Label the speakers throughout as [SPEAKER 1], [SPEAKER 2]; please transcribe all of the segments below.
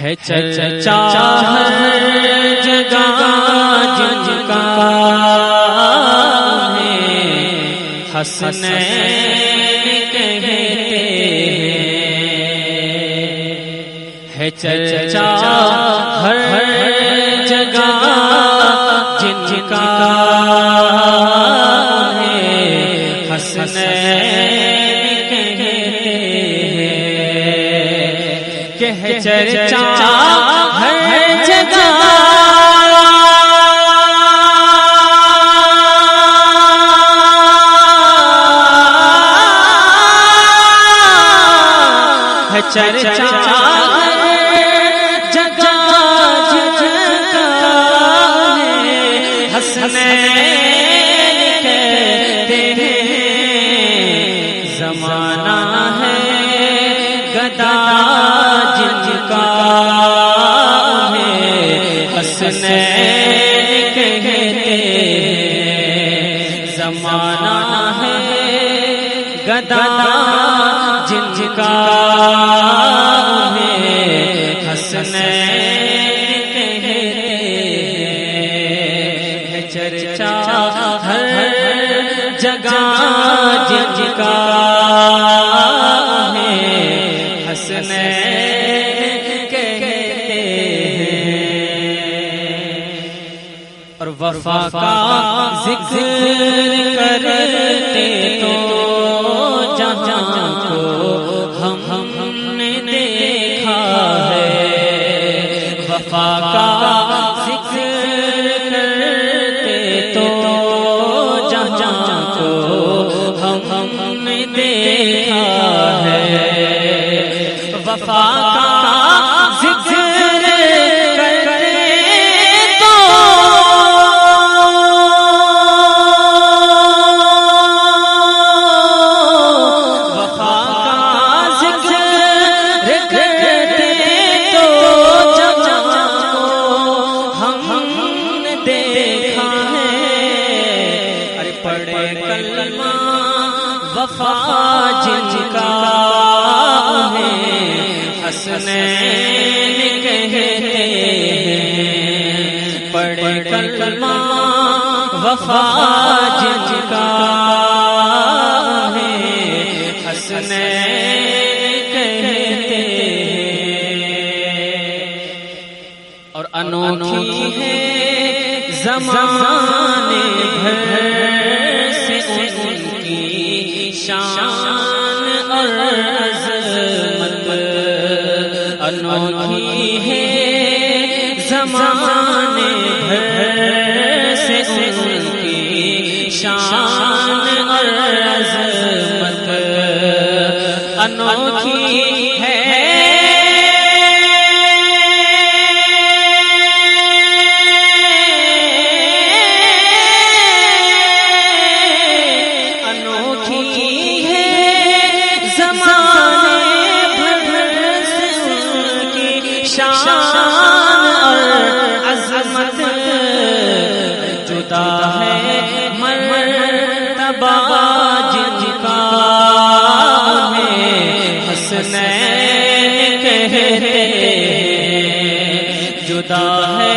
[SPEAKER 1] ہے چرچا ہر جگہ جن کا حسنین کہتے ہے چرچا ہر جگہ جن کا حسنین کہتے کہ ہے چرچا ہر جگہ ہے چرچا جگہ جگہ حسنین کہتے ہیں زمانہ ہے گدا جن کا ہے حسنین کہتے زمانہ ہے گدا جن کا ہے حسنین کہتے چرچا ہر جگہ جن کا ہے حسنین کہتے اور وفا کا ذکر کرتے تو جہاں کو ہم نے دیکھا ہے وفا کا ذکر کرتے تو جہاں کو ہم نے دیکھا ہے وفا کا ذکر وفا جن کا ہے حسنین کہتے ہیں پڑھے کلمہ وفا جن کا ہے حسنین کہتے اور انوکھی ہے زمانے بھر سے ان کی شان اور عظمت انوکھی ہے زمانے بھر سے ان کی شان اور عظمت انوکھی ہے جدا ہے مرتبہ جن کا ہے حسنین کہتے جدا ہے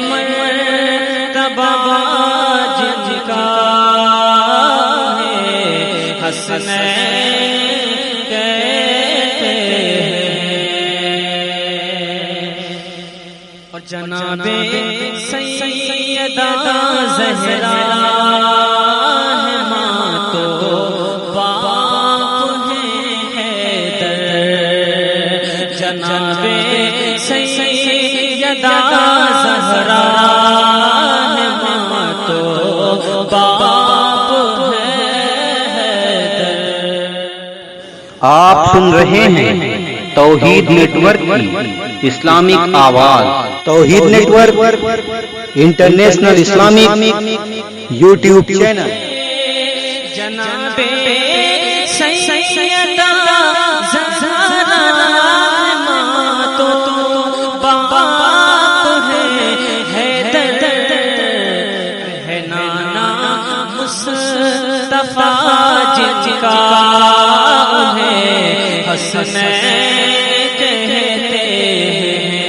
[SPEAKER 1] مرتبہ جن کا ہے حسنین کہتے اور جناب سیدہ زہرا ہے ماں تو باپ ہے حیدر جناب سیدہ زہرا ہے ماں تو باپ ہے حیدر
[SPEAKER 2] آپ سن رہے ہیں توحید نیٹ ورک کی اسلامک آواز توحید network international Islamic YouTube channel
[SPEAKER 1] جناب سیدہ زہرا ماں تو باپ ہے حیدر ہے نانا مصطفیٰ جن کا ہے حسنین کہتے ہیں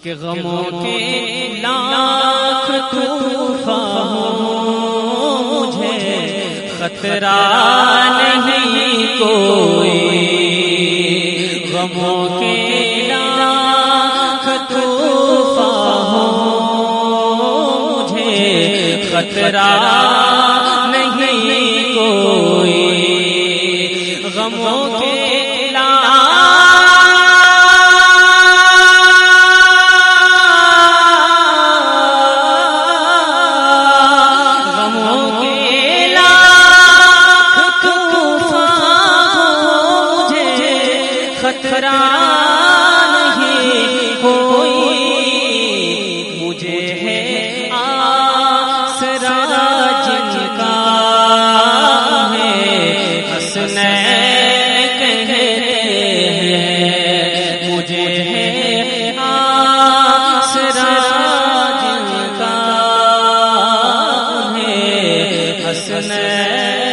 [SPEAKER 1] کہ غموں کے لاکھ طوفان ہوں مجھے خطرہ نہیں کوئی، غموں کے لاکھ طوفان ہوں مجھے خطرہ نہیں کوئی، غموں کے خطرہ نہیں کوئی، مجھے ہے آسرا جن کا ہے حسنین کہتے ہیں، مجھے ہے آسرا جن کا ہے حسنین